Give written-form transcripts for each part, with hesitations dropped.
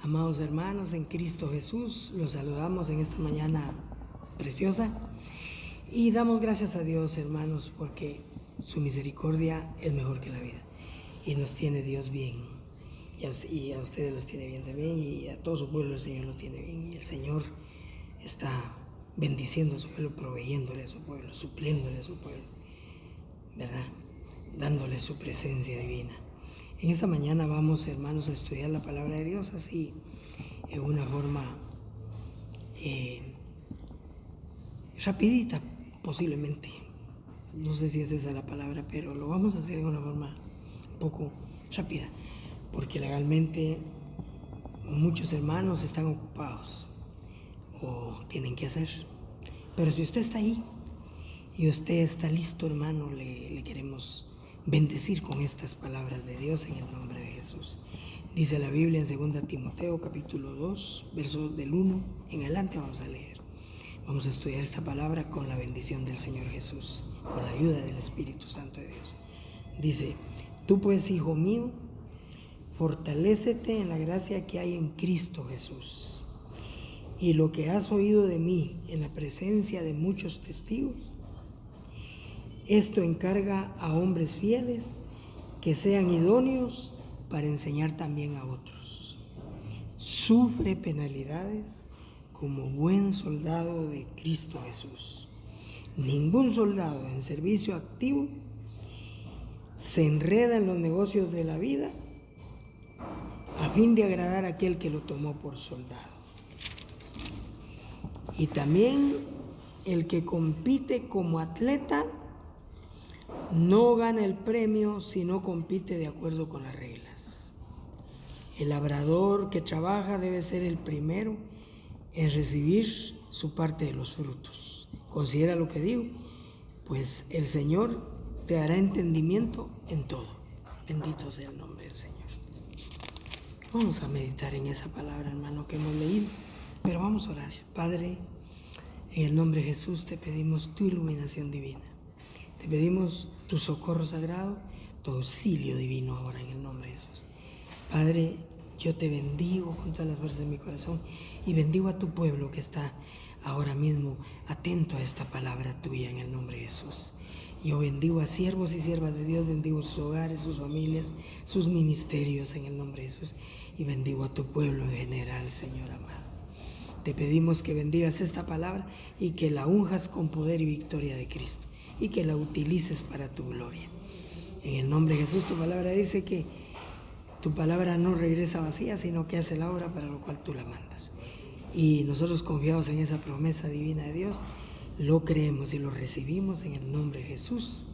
Amados hermanos en Cristo Jesús, los saludamos en esta mañana preciosa y damos gracias a Dios, hermanos, porque su misericordia es mejor que la vida y nos tiene Dios bien, y a ustedes los tiene bien también, y a todo su pueblo el Señor lo tiene bien, y el Señor está bendiciendo a su pueblo, proveyéndole a su pueblo, supliéndole a su pueblo, ¿verdad? Dándole su presencia divina. En esta mañana vamos, hermanos, a estudiar la palabra de Dios así, en una forma rapidita, posiblemente. No sé si es esa la palabra, pero lo vamos a hacer de una forma un poco rápida, porque legalmente muchos hermanos están ocupados o tienen que hacer. Pero si usted está ahí y usted está listo, hermano, le queremos bendecir con estas palabras de Dios en el nombre de Jesús. Dice la Biblia en 2 Timoteo capítulo 2, versos del 1 en adelante vamos a leer. Vamos a estudiar esta palabra con la bendición del Señor Jesús, con la ayuda del Espíritu Santo de Dios. Dice: tú pues, hijo mío, fortalécete en la gracia que hay en Cristo Jesús. Y lo que has oído de mí en la presencia de muchos testigos, esto encarga a hombres fieles que sean idóneos para enseñar también a otros. Sufre penalidades como buen soldado de Cristo Jesús. Ningún soldado en servicio activo se enreda en los negocios de la vida a fin de agradar a aquel que lo tomó por soldado. Y también el que compite como atleta no gana el premio si no compite de acuerdo con las reglas. El labrador que trabaja debe ser el primero en recibir su parte de los frutos. Considera lo que digo, pues el Señor te hará entendimiento en todo. Bendito sea el nombre del Señor. Vamos a meditar en esa palabra, hermano, que hemos leído, pero vamos a orar. Padre, en el nombre de Jesús te pedimos tu iluminación divina. Te pedimos tu socorro sagrado, tu auxilio divino ahora en el nombre de Jesús. Padre, yo te bendigo con todas las fuerzas de mi corazón y bendigo a tu pueblo que está ahora mismo atento a esta palabra tuya en el nombre de Jesús. Yo bendigo a siervos y siervas de Dios, bendigo sus hogares, sus familias, sus ministerios en el nombre de Jesús, y bendigo a tu pueblo en general, Señor amado. Te pedimos que bendigas esta palabra y que la unjas con poder y victoria de Cristo, y que la utilices para tu gloria. En el nombre de Jesús, tu palabra dice que tu palabra no regresa vacía, sino que hace la obra para lo cual tú la mandas. Y nosotros, confiados en esa promesa divina de Dios, lo creemos y lo recibimos en el nombre de Jesús,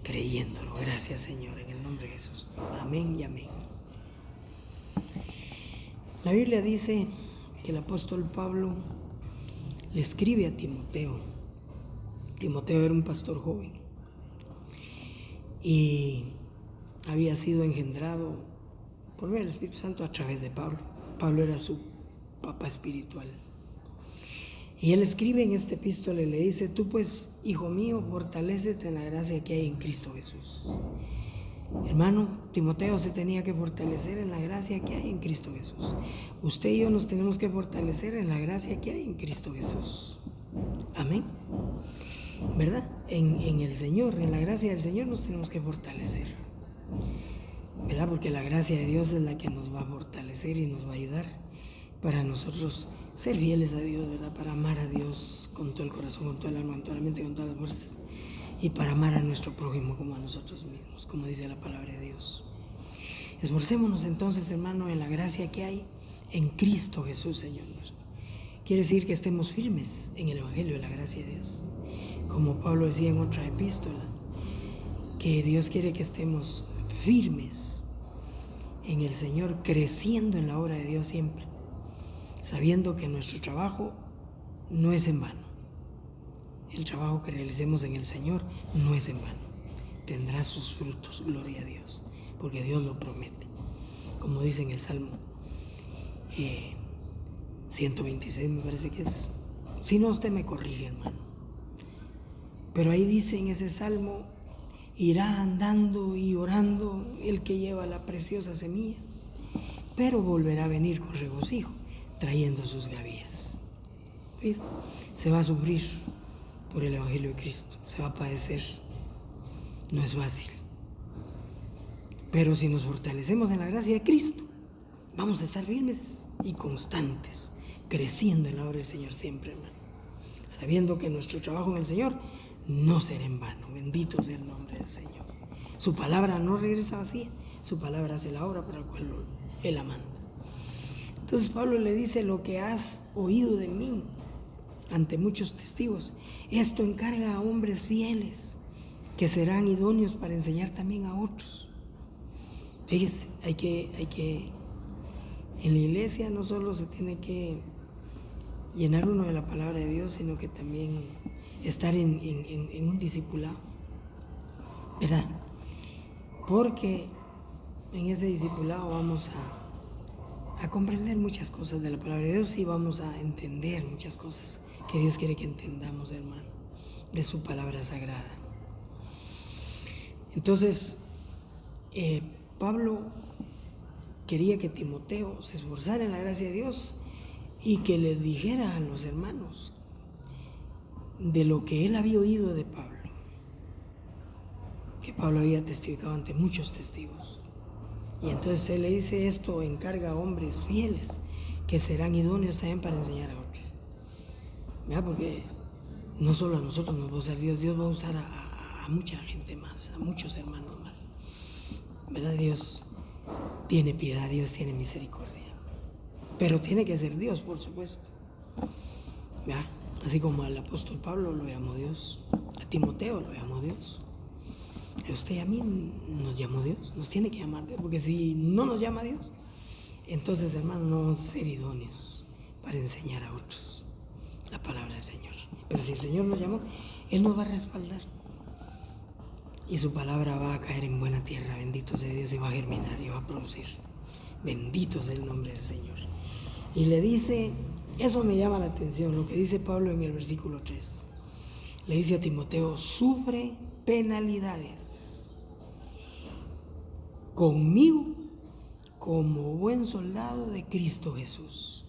creyéndolo. Gracias, Señor, en el nombre de Jesús. Amén y amén. La Biblia dice que el apóstol Pablo le escribe a Timoteo. Timoteo era un pastor joven y había sido engendrado por medio del Espíritu Santo a través de Pablo. Pablo era su papá espiritual. Y él escribe en esta epístola y le dice: tú pues, hijo mío, fortalécete en la gracia que hay en Cristo Jesús. Hermano, Timoteo se tenía que fortalecer en la gracia que hay en Cristo Jesús. Usted y yo nos tenemos que fortalecer en la gracia que hay en Cristo Jesús. Amén. ¿Verdad? En el Señor, en la gracia del Señor nos tenemos que fortalecer, ¿verdad? Porque la gracia de Dios es la que nos va a fortalecer y nos va a ayudar para nosotros ser fieles a Dios, ¿verdad? Para amar a Dios con todo el corazón, con toda el alma, con toda la mente, con todas las fuerzas, y para amar a nuestro prójimo como a nosotros mismos, como dice la palabra de Dios. Esforcémonos entonces, hermano, en la gracia que hay en Cristo Jesús, Señor nuestro. Quiere decir que estemos firmes en el Evangelio de la gracia de Dios. Como Pablo decía en otra epístola, que Dios quiere que estemos firmes en el Señor, creciendo en la obra de Dios siempre, sabiendo que nuestro trabajo no es en vano. El trabajo que realicemos en el Señor no es en vano. Tendrá sus frutos, gloria a Dios, porque Dios lo promete. Como dice en el Salmo 126, me parece que es. Si no, usted me corrige, hermano. Pero ahí dice en ese salmo: irá andando y orando el que lleva la preciosa semilla, pero volverá a venir con regocijo, trayendo sus gavillas. ¿Sí? Se va a sufrir por el Evangelio de Cristo, se va a padecer, no es fácil. Pero si nos fortalecemos en la gracia de Cristo, vamos a estar firmes y constantes, creciendo en la obra del Señor siempre, hermano. Sabiendo que nuestro trabajo en el Señor no será en vano. Bendito sea el nombre del Señor. Su palabra no regresa vacía, su palabra hace la obra para la cual Él la manda. Entonces Pablo le dice: lo que has oído de mí ante muchos testigos, esto encarga a hombres fieles que serán idóneos para enseñar también a otros. Fíjese, hay que en la iglesia no solo se tiene que llenar uno de la palabra de Dios, sino que también estar en un discipulado, ¿verdad? Porque en ese discipulado vamos a comprender muchas cosas de la palabra de Dios y vamos a entender muchas cosas que Dios quiere que entendamos, hermano, de su palabra sagrada. Entonces, Pablo quería que Timoteo se esforzara en la gracia de Dios y que le dijera a los hermanos de lo que él había oído de Pablo, que Pablo había testificado ante muchos testigos. Y entonces él le dice: esto encarga a hombres fieles que serán idóneos también para enseñar a otros. ¿Verdad? Porque no solo a nosotros nos va a usar Dios, Dios va a usar a mucha gente más, a muchos hermanos más. ¿Verdad? Dios tiene piedad, Dios tiene misericordia. Pero tiene que ser Dios, por supuesto. ¿Verdad? Así como al apóstol Pablo lo llamó Dios, a Timoteo lo llamó Dios. A usted y a mí nos llamó Dios, nos tiene que llamar Dios, porque si no nos llama Dios, entonces, hermano, no vamos a ser idóneos para enseñar a otros la palabra del Señor. Pero si el Señor nos llamó, Él nos va a respaldar y su palabra va a caer en buena tierra. Bendito sea Dios, y va a germinar y va a producir. Bendito sea el nombre del Señor. Y le dice, eso me llama la atención, lo que dice Pablo en el versículo 3. Le dice a Timoteo: sufre penalidades conmigo como buen soldado de Cristo Jesús.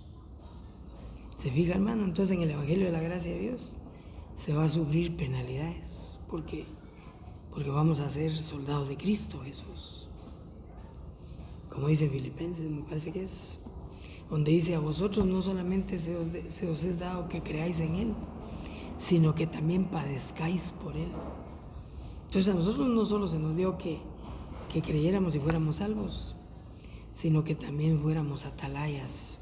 ¿Se fija, hermano? Entonces en el Evangelio de la Gracia de Dios se va a sufrir penalidades porque vamos a ser soldados de Cristo Jesús. Como dice Filipenses, me parece que es, donde dice: a vosotros no solamente se os es dado que creáis en Él, sino que también padezcáis por Él. Entonces a nosotros no solo se nos dio que creyéramos y fuéramos salvos, sino que también fuéramos atalayas,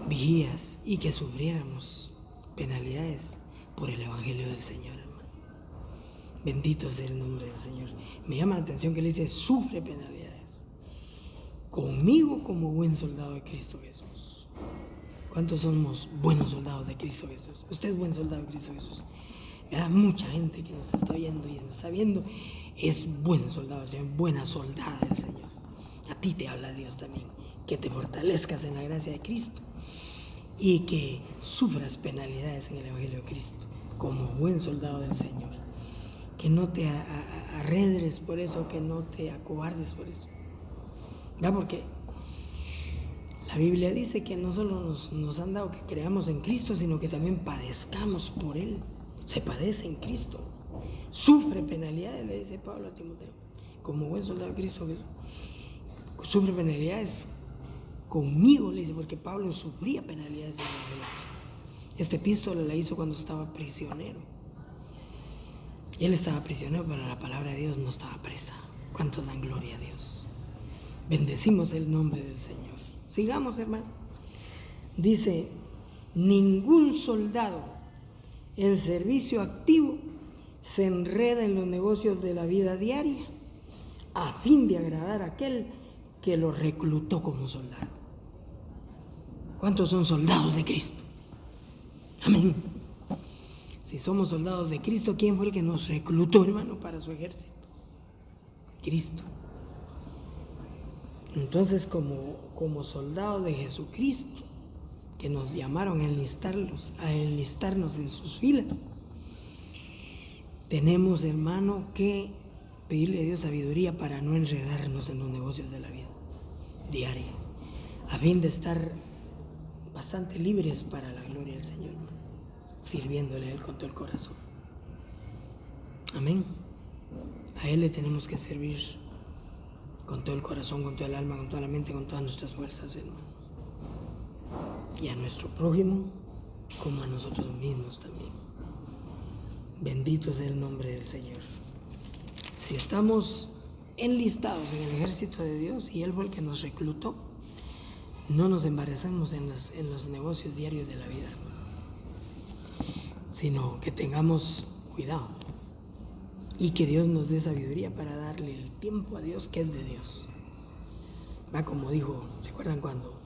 vigías, y que sufriéramos penalidades por el Evangelio del Señor, hermano. Bendito sea el nombre del Señor. Me llama la atención que le dice: sufre penalidades conmigo como buen soldado de Cristo Jesús. ¿Cuántos somos buenos soldados de Cristo Jesús? Usted es buen soldado de Cristo Jesús. Mucha gente que nos está viendo y nos está viendo es buen soldado del Señor, buena soldada del Señor. A ti te habla Dios también, que te fortalezcas en la gracia de Cristo y que sufras penalidades en el Evangelio de Cristo como buen soldado del Señor. Que no te arredres por eso, que no te acobardes por eso. ¿Verdad? Porque la Biblia dice que no solo nos han dado que creamos en Cristo, sino que también padezcamos por Él. Se padece en Cristo. Sufre penalidades, le dice Pablo a Timoteo, como buen soldado de Cristo Jesús. Sufre penalidades conmigo, le dice, porque Pablo sufría penalidades en el Evangelio de Cristo. Esta epístola la hizo cuando estaba prisionero. Él estaba prisionero, pero la palabra de Dios no estaba presa. ¿Cuánto dan gloria a Dios? Bendecimos el nombre del Señor. Sigamos, hermano. Dice: ningún soldado en servicio activo se enreda en los negocios de la vida diaria a fin de agradar a aquel que lo reclutó como soldado. ¿Cuántos son soldados de Cristo? Amén. Si somos soldados de Cristo, ¿quién fue el que nos reclutó, hermano, para su ejército? Cristo. Entonces, como soldados de Jesucristo, que nos llamaron a enlistarnos en sus filas, tenemos, hermano, que pedirle a Dios sabiduría para no enredarnos en los negocios de la vida diaria. fin de estar bastante libres para la gloria del Señor, sirviéndole a Él con todo el corazón. Amén. A Él le tenemos que servir con todo el corazón, con toda el alma, con toda la mente, con todas nuestras fuerzas, hermano. Y a nuestro prójimo como a nosotros mismos también. Bendito sea el nombre del Señor. Si estamos enlistados en el ejército de Dios y Él fue el que nos reclutó, no nos embarazamos en los negocios diarios de la vida, sino que tengamos cuidado y que Dios nos dé sabiduría para darle el tiempo a Dios que es de Dios. Va como dijo, ¿se acuerdan cuando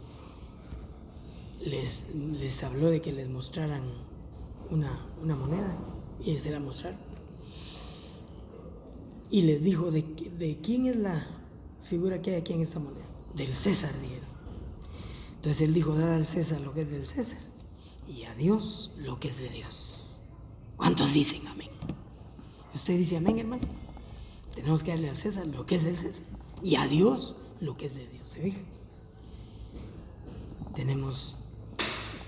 les habló de que les mostraran una moneda? Y se la mostraron. Y les dijo, ¿de quién es la figura que hay aquí en esta moneda? Del César, dijeron. Entonces él dijo, dad al César lo que es del César y a Dios lo que es de Dios. ¿Cuántos dicen amén? ¿Usted dice amén, hermano? Tenemos que darle al César lo que es del César y a Dios lo que es de Dios. ¿Se fija? Tenemos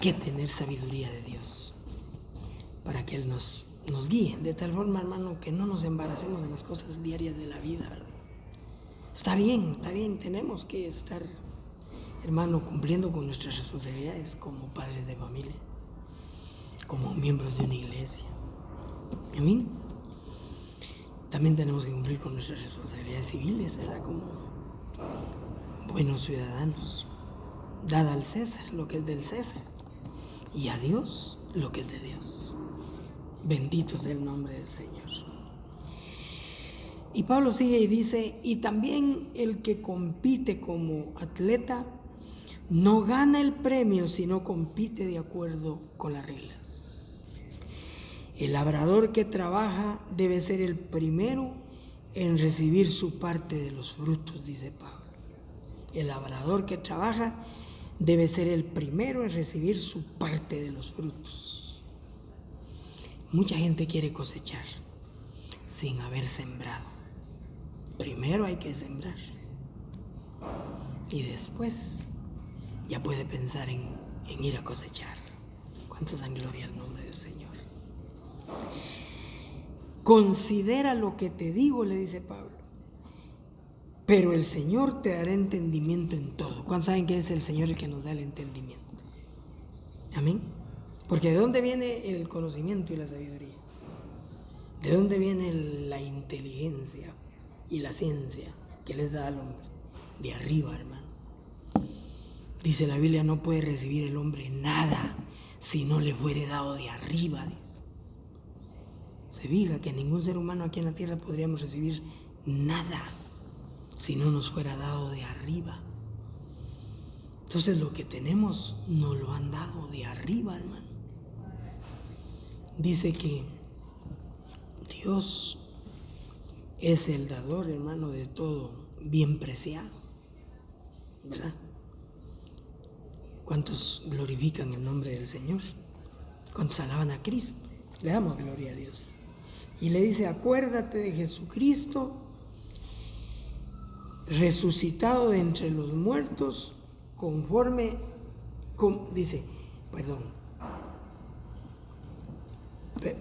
que tener sabiduría de Dios para que Él nos guíe de tal forma, hermano, que no nos embaracemos en las cosas diarias de la vida, ¿verdad? Está bien, tenemos que estar, hermano, cumpliendo con nuestras responsabilidades como padres de familia, como miembros de una iglesia. Amén. También tenemos que cumplir con nuestras responsabilidades civiles, ¿verdad? Como buenos ciudadanos. Dad al César lo que es del César y a Dios lo que es de Dios. Bendito sea el nombre del Señor. Y Pablo sigue y dice, y también el que compite como atleta no gana el premio si no compite de acuerdo con las reglas. El labrador que trabaja debe ser el primero en recibir su parte de los frutos, dice Pablo. El labrador que trabaja debe ser el primero en recibir su parte de los frutos. Mucha gente quiere cosechar sin haber sembrado. Primero hay que sembrar y después ya puede pensar en ir a cosechar. ¿Cuántos dan gloria al nombre del Señor? Considera lo que te digo, le dice Pablo, pero el Señor te dará entendimiento en todo. ¿Cuántos saben que es el Señor el que nos da el entendimiento? Amén. Porque ¿de dónde viene el conocimiento y la sabiduría? ¿De dónde viene la inteligencia y la ciencia que les da al hombre? De arriba, hermano. Dice la Biblia, no puede recibir el hombre nada si no le fuere dado de arriba. Dice. Se fija que ningún ser humano aquí en la tierra podríamos recibir nada si no nos fuera dado de arriba. Entonces lo que tenemos nos lo han dado de arriba, hermano. Dice que Dios es el dador, hermano, de todo bien preciado, ¿verdad? ¿Cuántos glorifican el nombre del Señor? ¿Cuántos alaban a Cristo? Le damos gloria a Dios. Y le dice, acuérdate de Jesucristo, resucitado de entre los muertos,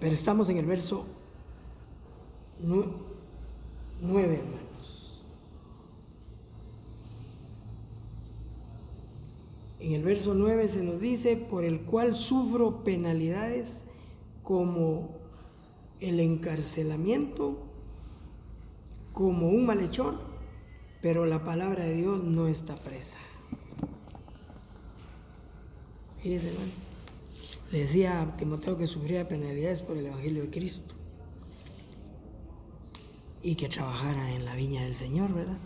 pero estamos en el verso 9, hermanos. En el verso 9 se nos dice, por el cual sufro penalidades como el encarcelamiento, como un malhechor, pero la palabra de Dios no está presa. Fíjese, hermano. Le decía a Timoteo que sufría penalidades por el Evangelio de Cristo y que trabajara en la viña del Señor, ¿verdad?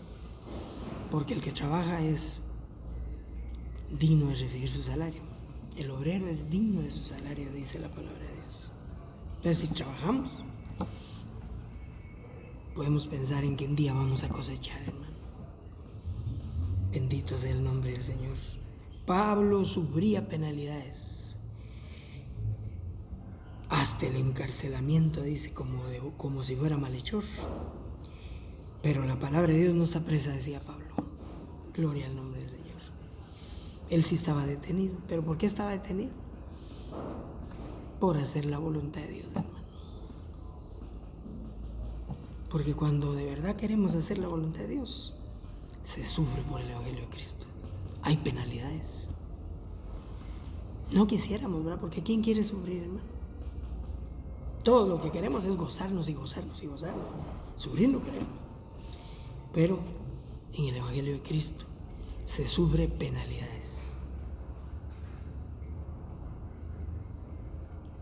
Porque el que trabaja es digno de recibir su salario. El obrero es digno de su salario, dice la palabra de Dios. Entonces, si trabajamos, podemos pensar en que un día vamos a cosechar, hermano. Bendito sea el nombre del Señor. Pablo sufría penalidades, hasta el encarcelamiento, dice, como si fuera malhechor. Pero la palabra de Dios no está presa, decía Pablo. Gloria al nombre del Señor. Él sí estaba detenido. ¿Pero por qué estaba detenido? Por hacer la voluntad de Dios, hermano. Porque cuando de verdad queremos hacer la voluntad de Dios, se sufre por el Evangelio de Cristo. Hay penalidades. No quisiéramos, ¿verdad? Porque ¿quién quiere sufrir, hermano? Todo lo que queremos es gozarnos y gozarnos y gozarnos. Sufrir no queremos. Pero en el Evangelio de Cristo se sufre penalidades.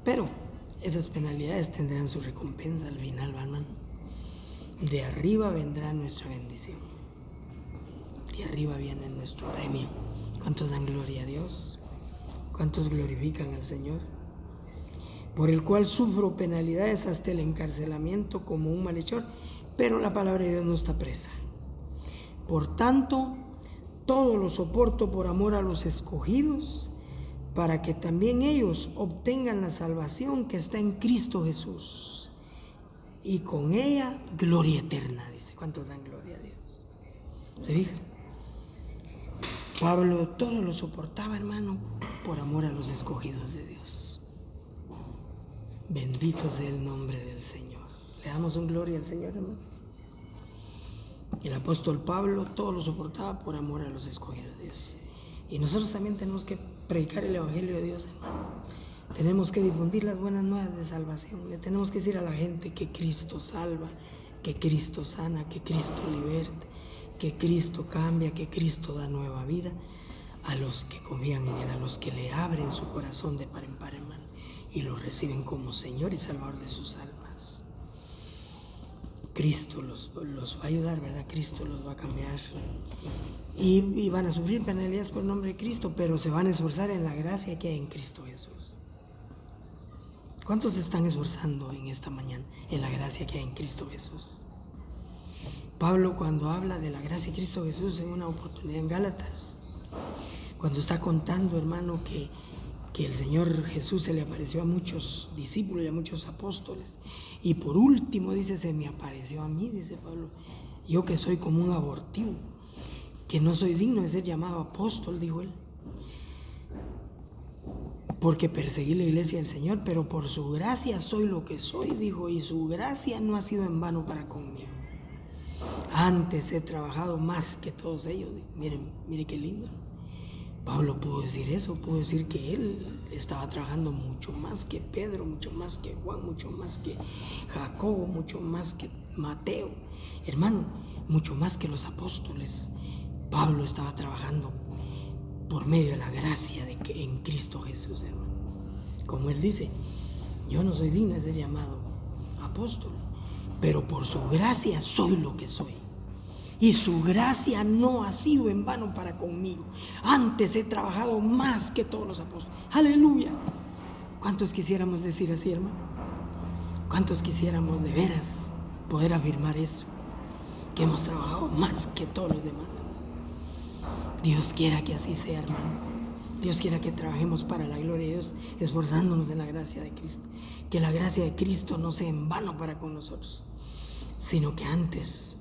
Pero esas penalidades tendrán su recompensa al final, hermano. De arriba vendrá nuestra bendición. De arriba viene nuestro premio. ¿Cuántos dan gloria a Dios? ¿Cuántos glorifican al Señor? Por el cual sufro penalidades hasta el encarcelamiento como un malhechor, pero la palabra de Dios no está presa. Por tanto, todo lo soporto por amor a los escogidos, para que también ellos obtengan la salvación que está en Cristo Jesús, y con ella gloria eterna, dice. ¿Cuántos dan gloria a Dios? ¿Se fijan? Pablo todo lo soportaba, hermano, por amor a los escogidos de Dios. Bendito sea el nombre del Señor. Le damos un gloria al Señor, hermano. El apóstol Pablo todo lo soportaba por amor a los escogidos de Dios. Y nosotros también tenemos que predicar el Evangelio de Dios, hermano. Tenemos que difundir las buenas nuevas de salvación. Le tenemos que decir a la gente que Cristo salva, que Cristo sana, que Cristo liberta, que Cristo cambia, que Cristo da nueva vida a los que confían en Él, a los que le abren su corazón de par en par, hermano, y lo reciben como Señor y Salvador de sus almas. Cristo los va a ayudar, ¿verdad? Cristo los va a cambiar. Y van a sufrir penalidades por el nombre de Cristo, pero se van a esforzar en la gracia que hay en Cristo Jesús. ¿Cuántos se están esforzando en esta mañana en la gracia que hay en Cristo Jesús? Pablo, cuando habla de la gracia de Cristo Jesús en una oportunidad en Gálatas, cuando está contando, hermano, que el Señor Jesús se le apareció a muchos discípulos y a muchos apóstoles, y por último dice, se me apareció a mí, dice Pablo, yo que soy como un abortivo, que no soy digno de ser llamado apóstol, dijo él, porque perseguí la iglesia del Señor, pero por su gracia soy lo que soy, dijo, y su gracia no ha sido en vano para conmigo. Antes he trabajado más que todos ellos. Mire qué lindo. Pablo pudo decir eso, pudo decir que él estaba trabajando mucho más que Pedro, mucho más que Juan, mucho más que Jacobo, mucho más que Mateo. Hermano, mucho más que los apóstoles. Pablo estaba trabajando por medio de la gracia de que en Cristo Jesús, hermano. Como él dice, yo no soy digno de ser llamado apóstol, pero por su gracia soy lo que soy. Y su gracia no ha sido en vano para conmigo. Antes he trabajado más que todos los apóstoles. ¡Aleluya! ¿Cuántos quisiéramos decir así, hermano? ¿Cuántos quisiéramos de veras poder afirmar eso? Que hemos trabajado más que todos los demás. Dios quiera que así sea, hermano. Dios quiera que trabajemos para la gloria de Dios, esforzándonos en la gracia de Cristo. Que la gracia de Cristo no sea en vano para con nosotros, sino que antes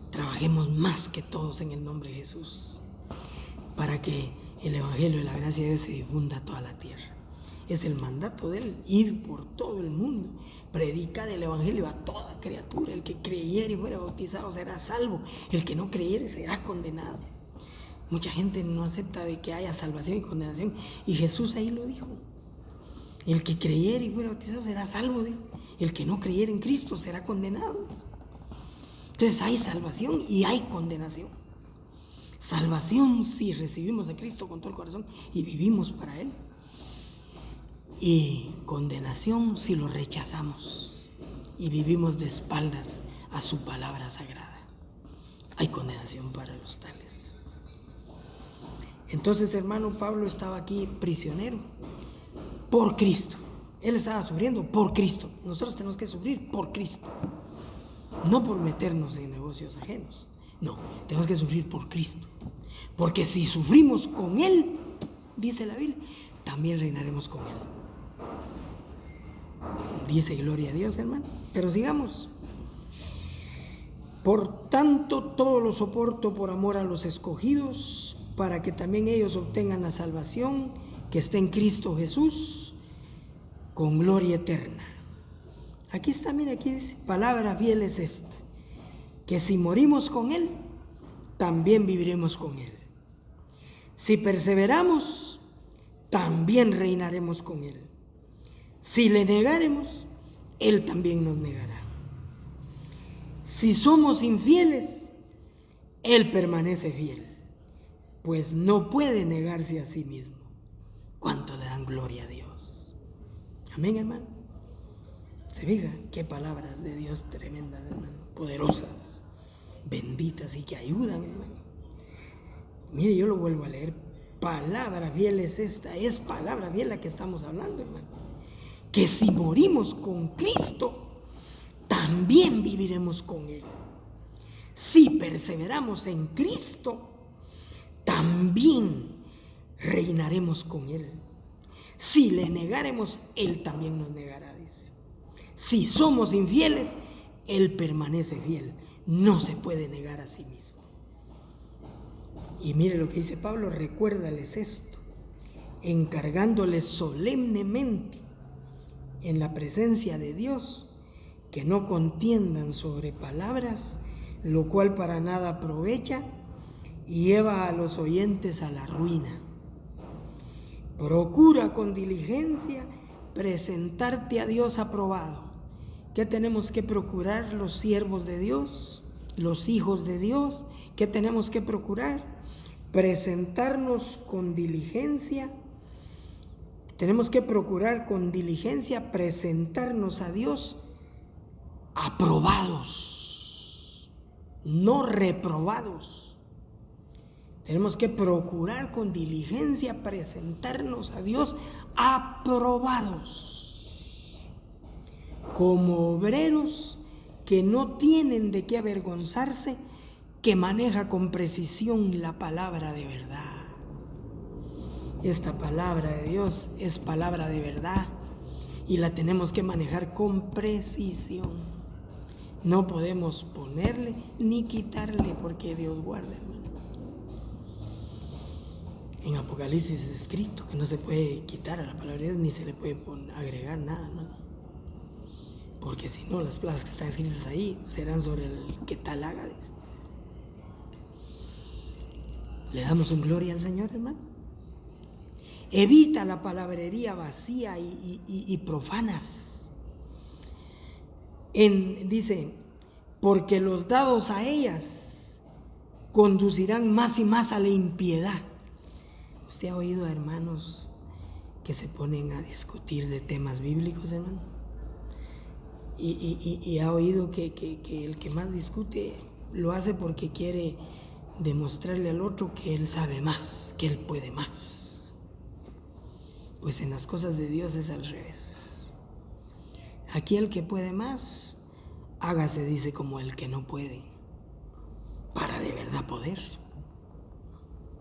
trabajemos más que todos en el nombre de Jesús, para que el Evangelio de la gracia de Dios se difunda a toda la tierra. Es el mandato de Él, ir por todo el mundo, predicar el Evangelio a toda criatura. El que creyere y fuera bautizado será salvo, el que no creyere será condenado. Mucha gente no acepta de que haya salvación y condenación, y Jesús ahí lo dijo. El que creyere y fuera bautizado será salvo, dijo. El que no creyere en Cristo será condenado. Entonces hay salvación y hay condenación. Salvación si recibimos a Cristo con todo el corazón y vivimos para Él. Y condenación si lo rechazamos y vivimos de espaldas a su palabra sagrada. Hay condenación para los tales. Entonces, hermano, Pablo estaba aquí prisionero por Cristo. Él estaba sufriendo por Cristo. Nosotros tenemos que sufrir por Cristo. No por meternos en negocios ajenos. No, tenemos que sufrir por Cristo. Porque si sufrimos con Él, dice la Biblia, también reinaremos con Él. Dice gloria a Dios, hermano. Pero sigamos. Por tanto, todo lo soporto por amor a los escogidos, para que también ellos obtengan la salvación que está en Cristo Jesús con gloria eterna. Aquí está, mira, aquí dice, palabra fiel es esta, que si morimos con Él, también viviremos con Él. Si perseveramos, también reinaremos con Él. Si le negaremos, Él también nos negará. Si somos infieles, Él permanece fiel, pues no puede negarse a sí mismo. ¿Cuánto le dan gloria a Dios? Amén, hermano. Se fija, qué palabras de Dios tremendas, hermano, poderosas, benditas y que ayudan, hermano. Mire, yo lo vuelvo a leer. Palabra fiel es esta, es palabra fiel la que estamos hablando, hermano. Que si morimos con Cristo, también viviremos con Él. Si perseveramos en Cristo, también reinaremos con Él. Si le negaremos, Él también nos negará, dice. Si somos infieles, Él permanece fiel. No se puede negar a sí mismo. Y mire lo que dice Pablo, recuérdales esto, encargándoles solemnemente en la presencia de Dios, que no contiendan sobre palabras, lo cual para nada aprovecha y lleva a los oyentes a la ruina. Procura con diligencia presentarte a Dios aprobado. ¿Qué tenemos que procurar los siervos de Dios, los hijos de Dios? ¿Qué tenemos que procurar? Presentarnos con diligencia. Tenemos que procurar con diligencia presentarnos a Dios aprobados, no reprobados. Tenemos que procurar con diligencia presentarnos a Dios aprobados, como obreros que no tienen de qué avergonzarse, que maneja con precisión la palabra de verdad. Esta palabra de Dios es palabra de verdad y la tenemos que manejar con precisión. No podemos ponerle ni quitarle, porque Dios guarda, hermano. En Apocalipsis es escrito que no se puede quitar a la palabra de Dios ni se le puede agregar nada, hermano. Porque si no, las palabras que están escritas ahí serán sobre el que tal haga, dice. ¿Le damos un gloria al Señor, hermano? Evita la palabrería vacía y profanas. Dice, porque los dados a ellas conducirán más y más a la impiedad. ¿Usted ha oído a hermanos que se ponen a discutir de temas bíblicos, hermano? Y ha oído que el que más discute lo hace porque quiere demostrarle al otro que él sabe más, que él puede más. Pues en las cosas de Dios es al revés. Aquí el que puede más, hágase, dice, como el que no puede, para de verdad poder.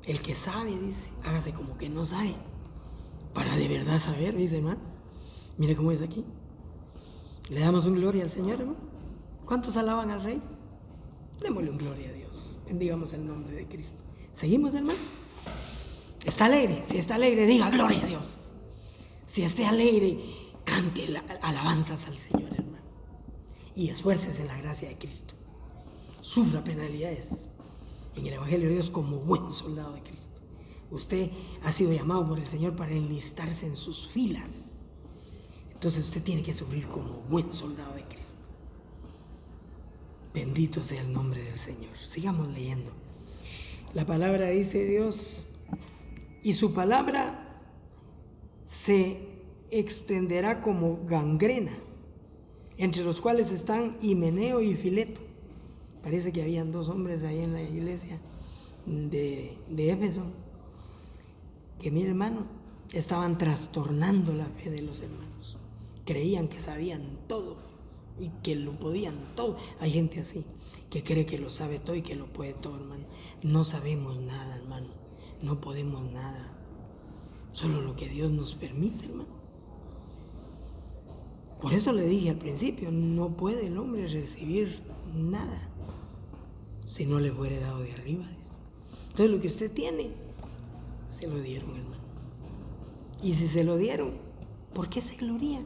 El que sabe, dice, hágase como que no sabe, para de verdad saber, dice, hermano. Mire cómo es aquí. Le damos un gloria al Señor, hermano. ¿Cuántos alaban al Rey? Démosle un gloria a Dios. Bendigamos el nombre de Cristo. ¿Seguimos, hermano? ¿Está alegre? Si está alegre, diga gloria a Dios. Si esté alegre, cante alabanzas al Señor, hermano. Y esfuércese en la gracia de Cristo. Sufra penalidades en el Evangelio de Dios como buen soldado de Cristo. Usted ha sido llamado por el Señor para enlistarse en sus filas. Entonces usted tiene que sufrir como buen soldado de Cristo. Bendito sea el nombre del Señor. Sigamos leyendo. La palabra dice Dios, y su palabra se extenderá como gangrena, entre los cuales están Himeneo y Fileto. Parece que habían dos hombres ahí en la iglesia de Éfeso, que, mire, hermano, estaban trastornando la fe de los hermanos. Creían que sabían todo y que lo podían todo. Hay gente así, que cree que lo sabe todo y que lo puede todo, hermano. No sabemos nada, hermano. No podemos nada. Solo lo que Dios nos permite, hermano. Por eso le dije al principio, no puede el hombre recibir nada si no le fuere dado de arriba. Entonces lo que usted tiene, se lo dieron, hermano. Y si se lo dieron, ¿por qué se glorían?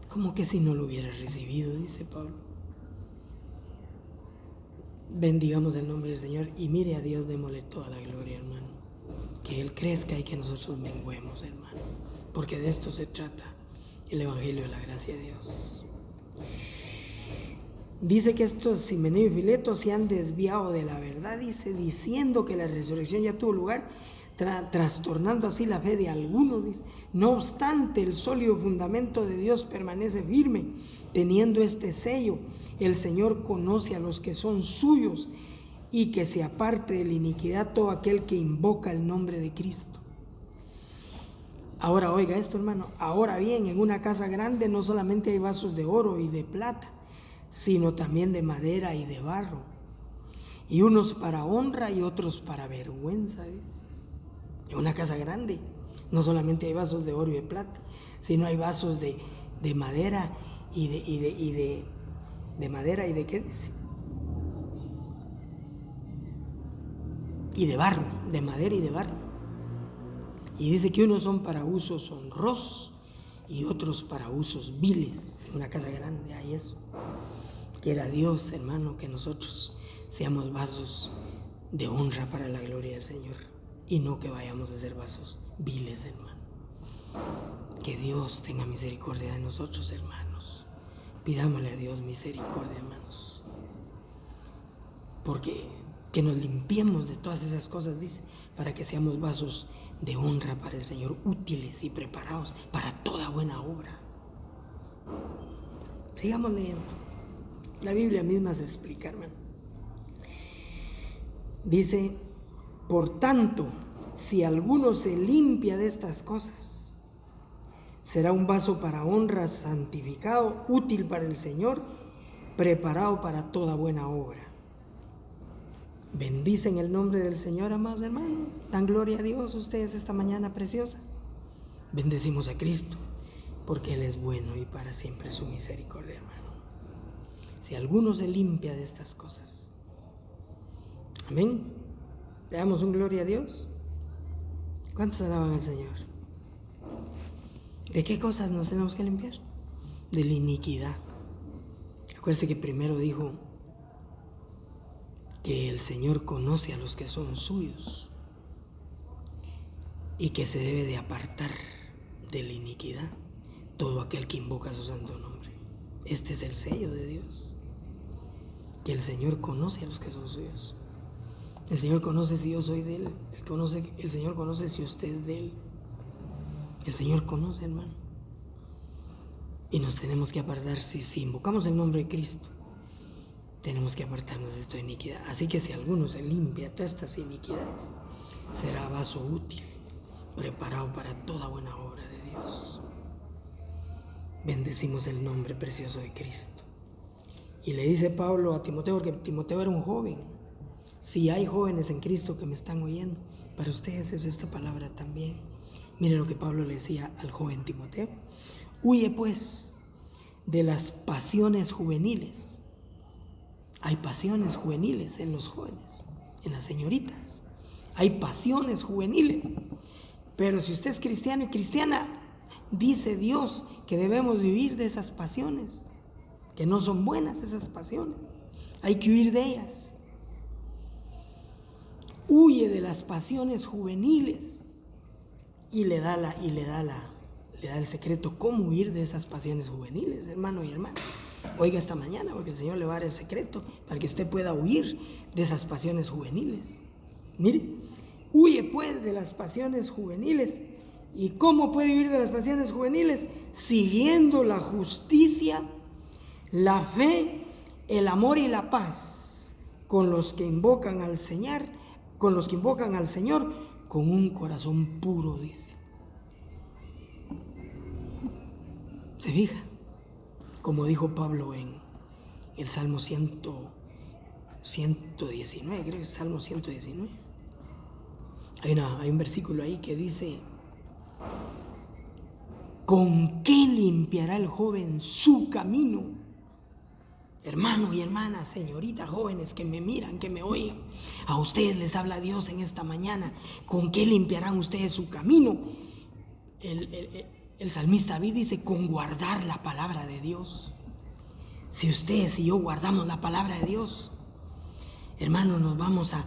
Como que si no lo hubiera recibido, dice Pablo. Bendigamos el nombre del Señor y mire a Dios, démosle toda la gloria, hermano. Que Él crezca y que nosotros menguemos, hermano. Porque de esto se trata el Evangelio de la gracia de Dios. Dice que estos Himeneo y Fileto se han desviado de la verdad, dice, diciendo que la resurrección ya tuvo lugar, trastornando así la fe de algunos, dice. No obstante, el sólido fundamento de Dios permanece firme, teniendo este sello: el Señor conoce a los que son suyos, y que se aparte de la iniquidad todo aquel que invoca el nombre de Cristo. Ahora oiga esto, hermano. Ahora bien, en una casa grande no solamente hay vasos de oro y de plata, sino también de madera y de barro, y unos para honra y otros para vergüenza, ¿ves? En una casa grande no solamente hay vasos de oro y de plata, sino hay vasos de madera y de madera y de ¿qué dice? Y de barro, de madera y de barro. Y dice que unos son para usos honrosos y otros para usos viles. En una casa grande hay eso. Quiera Dios, hermano, que nosotros seamos vasos de honra para la gloria del Señor y no que vayamos a ser vasos viles, hermano. Que Dios tenga misericordia de nosotros, hermanos. Pidámosle a Dios misericordia, hermanos. Porque que nos limpiemos de todas esas cosas, dice, para que seamos vasos de honra para el Señor, útiles y preparados para toda buena obra. Sigamos leyendo. La Biblia misma se explica, hermano. Dice: por tanto, si alguno se limpia de estas cosas, será un vaso para honra, santificado, útil para el Señor, preparado para toda buena obra. Bendicen el nombre del Señor, amados hermanos. Dan gloria a Dios ustedes esta mañana preciosa. Bendecimos a Cristo, porque Él es bueno y para siempre su misericordia, hermano. Si alguno se limpia de estas cosas. Amén. Le damos un gloria a Dios. ¿Cuántos alaban al Señor? ¿De qué cosas nos tenemos que limpiar? De la iniquidad. Acuérdense que primero dijo que el Señor conoce a los que son suyos y que se debe de apartar de la iniquidad todo aquel que invoca su santo nombre. Este es el sello de Dios, que el Señor conoce a los que son suyos. El Señor conoce si yo soy de Él. El Señor conoce si usted es de Él. El Señor conoce, hermano. Y nos tenemos que apartar. Si invocamos el nombre de Cristo, tenemos que apartarnos de esta iniquidad. Así que si alguno se limpia de todas estas iniquidades, será vaso útil, preparado para toda buena obra de Dios. Bendecimos el nombre precioso de Cristo. Y le dice Pablo a Timoteo, porque Timoteo era un joven. Si hay jóvenes en Cristo que me están oyendo, para ustedes es esta palabra también. Mire lo que Pablo le decía al joven Timoteo: huye pues de las pasiones juveniles. Hay pasiones juveniles en los jóvenes, en las señoritas. Hay pasiones juveniles. Pero si usted es cristiano y cristiana, dice Dios que debemos vivir de esas pasiones, que no son buenas esas pasiones. Hay que huir de ellas. Huye de las pasiones juveniles. Y le da el secreto cómo huir de esas pasiones juveniles, hermano y hermana. Oiga esta mañana, porque el Señor le va a dar el secreto para que usted pueda huir de esas pasiones juveniles. Mire, huye pues de las pasiones juveniles. ¿Y cómo puede huir de las pasiones juveniles? Siguiendo la justicia, la fe, el amor y la paz con los que invocan al Señor, con un corazón puro, dice. ¿Se fija? Como dijo Pablo en el Salmo 119, creo que es Salmo 119. Hay un versículo ahí que dice: ¿con qué limpiará el joven su camino? Hermano y hermana, señoritas, jóvenes que me miran, que me oyen, a ustedes les habla Dios en esta mañana. ¿Con qué limpiarán ustedes su camino? El salmista David dice, con guardar la palabra de Dios. Si ustedes y yo guardamos la palabra de Dios, hermano, nos vamos a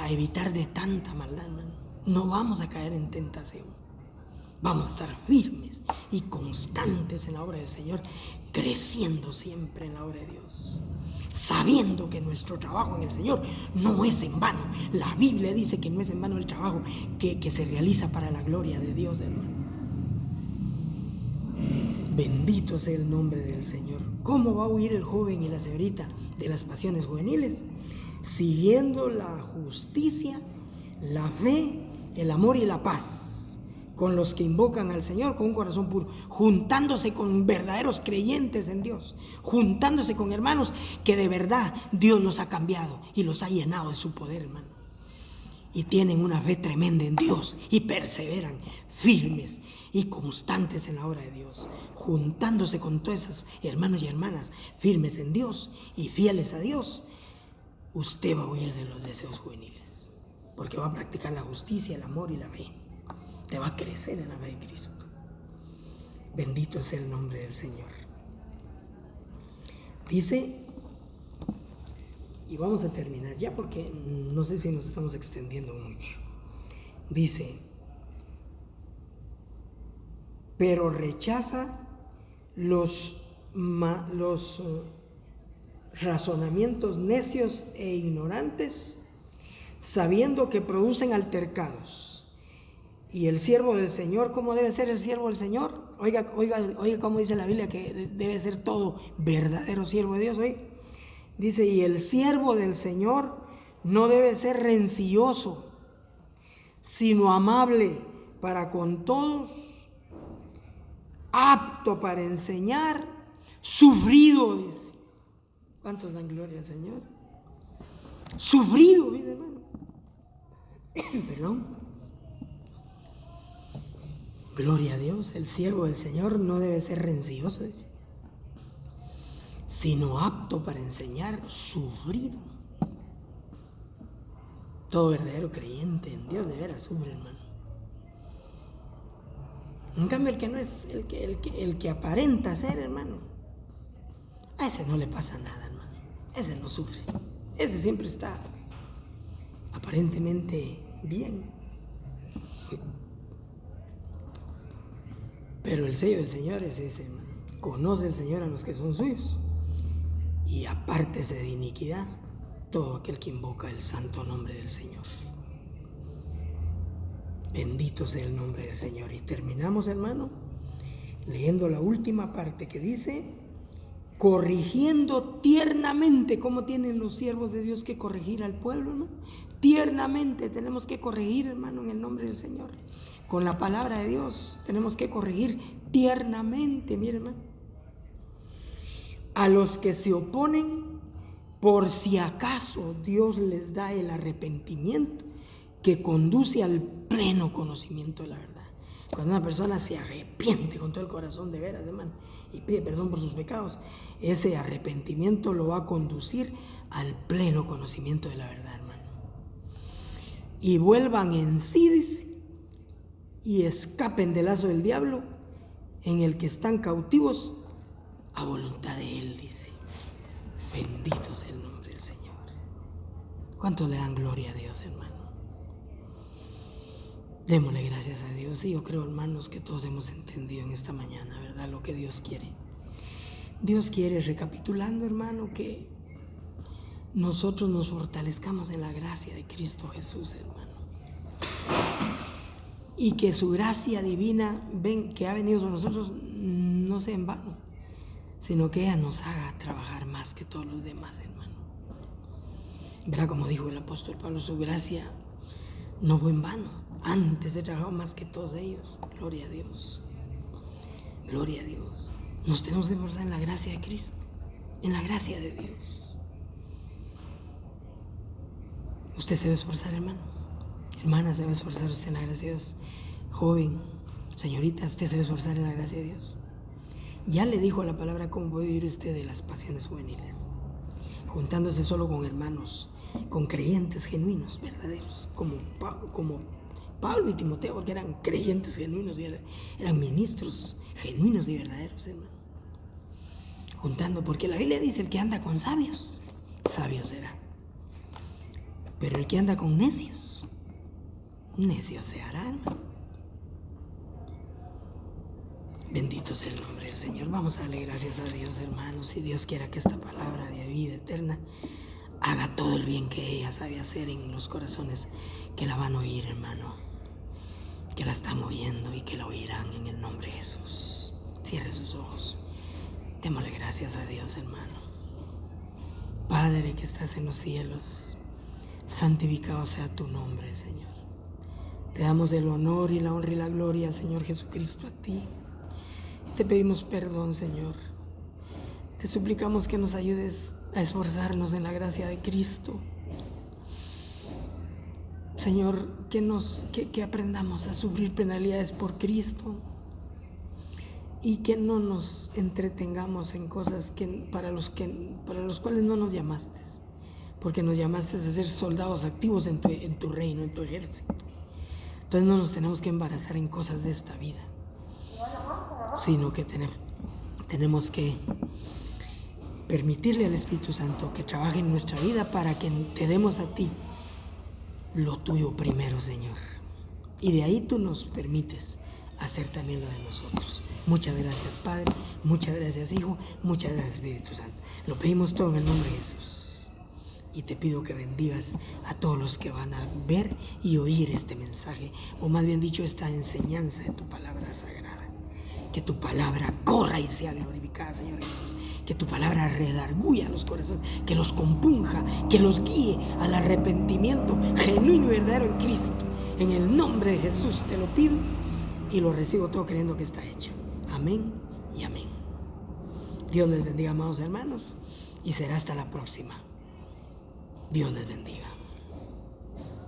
evitar de tanta maldad, hermano. No vamos a caer en tentación. Vamos a estar firmes y constantes en la obra del Señor, creciendo siempre en la obra de Dios, sabiendo que nuestro trabajo en el Señor no es en vano. La Biblia dice que no es en vano el trabajo que se realiza para la gloria de Dios, hermano. Bendito sea el nombre del Señor. ¿Cómo va a huir el joven y la señorita de las pasiones juveniles? Siguiendo la justicia, la fe, el amor y la paz con los que invocan al Señor con un corazón puro, juntándose con verdaderos creyentes en Dios, juntándose con hermanos que de verdad Dios los ha cambiado y los ha llenado de su poder, hermano. Y tienen una fe tremenda en Dios y perseveran firmes y constantes en la obra de Dios, juntándose con todos esos hermanos y hermanas firmes en Dios y fieles a Dios. Usted va a huir de los deseos juveniles, porque va a practicar la justicia, el amor y la fe. Te va a crecer en la fe de Cristo. Bendito sea el nombre del Señor. Dice, y vamos a terminar ya porque no sé si nos estamos extendiendo mucho. Dice, pero rechaza los razonamientos necios e ignorantes, sabiendo que producen altercados. Y el siervo del Señor, ¿cómo debe ser el siervo del Señor? Oiga cómo dice la Biblia que debe ser todo verdadero siervo de Dios. Dice, y el siervo del Señor no debe ser rencilloso, sino amable para con todos, apto para enseñar, sufrido, dice. ¿Cuántos dan gloria al Señor? Sufrido, dice, hermano. Perdón. Gloria a Dios, el siervo del Señor no debe ser rencilloso, dice, sino apto para enseñar, sufrido. Todo verdadero creyente en Dios de veras sufre, hermano. En cambio, el que no es, el que aparenta ser, hermano, a ese no le pasa nada, hermano. Ese no sufre. Ese siempre está aparentemente bien. Pero el sello del Señor es ese, hermano. Conoce el Señor a los que son suyos y apártese de iniquidad todo aquel que invoca el santo nombre del Señor. Bendito sea el nombre del Señor. Y terminamos, hermano, leyendo la última parte que dice, corrigiendo tiernamente. ¿Cómo tienen los siervos de Dios que corregir al pueblo, hermano? Tiernamente tenemos que corregir, hermano, en el nombre del Señor. Con la palabra de Dios tenemos que corregir tiernamente, mire, hermano. A los que se oponen, por si acaso Dios les da el arrepentimiento que conduce al pleno conocimiento de la verdad. Cuando una persona se arrepiente con todo el corazón de veras, hermano, y pide perdón por sus pecados, ese arrepentimiento lo va a conducir al pleno conocimiento de la verdad, hermano. Y vuelvan en sí y escapen del lazo del diablo en el que están cautivos a voluntad de él, dice. Bendito sea el nombre del Señor. ¿Cuántos le dan gloria a Dios, hermano? Démosle gracias a Dios. Y yo creo, hermanos, que todos hemos entendido en esta mañana, ¿verdad? Lo que Dios quiere. Dios quiere, recapitulando, hermano, que nosotros nos fortalezcamos en la gracia de Cristo Jesús, hermano. Y que su gracia divina que ha venido sobre nosotros no sea en vano, sino que ella nos haga trabajar más que todos los demás, hermano. Verá como dijo el apóstol Pablo, su gracia no fue en vano. Antes he trabajado más que todos ellos. Gloria a Dios. Gloria a Dios. Nos tenemos que esforzar en la gracia de Cristo, en la gracia de Dios. Usted se va a esforzar, hermano. Hermana, se va a esforzar usted en la gracia de Dios. Joven, señorita, usted se va a esforzar en la gracia de Dios. Ya le dijo la palabra cómo puede vivir usted de las pasiones juveniles, juntándose solo con hermanos, con creyentes genuinos, verdaderos, como Pablo y Timoteo, porque eran creyentes genuinos y eran ministros genuinos y verdaderos, hermano. Juntando, porque la Biblia dice: el que anda con sabios, sabio será. Pero el que anda con necios, necio se hará, hermano. Bendito sea el nombre del Señor. Vamos a darle gracias a Dios, hermanos. Y Dios quiera que esta palabra de vida eterna haga todo el bien que ella sabe hacer en los corazones que la van a oír, hermano. Que la están oyendo y que la oirán en el nombre de Jesús. Cierre sus ojos. Démosle gracias a Dios, hermano. Padre que estás en los cielos, santificado sea tu nombre, Señor. Te damos el honor y la honra y la gloria, Señor Jesucristo, a ti. Te pedimos perdón, Señor. Te suplicamos que nos ayudes a esforzarnos en la gracia de Cristo. Señor, que aprendamos a sufrir penalidades por Cristo y que no nos entretengamos en cosas para los cuales no nos llamaste, porque nos llamaste a ser soldados activos en tu reino, en tu ejército. Entonces no nos tenemos que embarazar en cosas de esta vida, sino que tenemos que permitirle al Espíritu Santo que trabaje en nuestra vida para que te demos a ti lo tuyo primero, Señor. Y de ahí tú nos permites hacer también lo de nosotros. Muchas gracias, Padre. Muchas gracias, Hijo. Muchas gracias, Espíritu Santo. Lo pedimos todo en el nombre de Jesús. Y te pido que bendigas a todos los que van a ver y oír este mensaje, o más bien dicho, esta enseñanza de tu palabra sagrada. Que tu palabra corra y sea glorificada, Señor Jesús. Que tu palabra redarguya los corazones, que los compunja, que los guíe al arrepentimiento genuino y verdadero en Cristo. En el nombre de Jesús te lo pido y lo recibo todo creyendo que está hecho. Amén y amén. Dios les bendiga, amados hermanos, y será hasta la próxima. Dios les bendiga.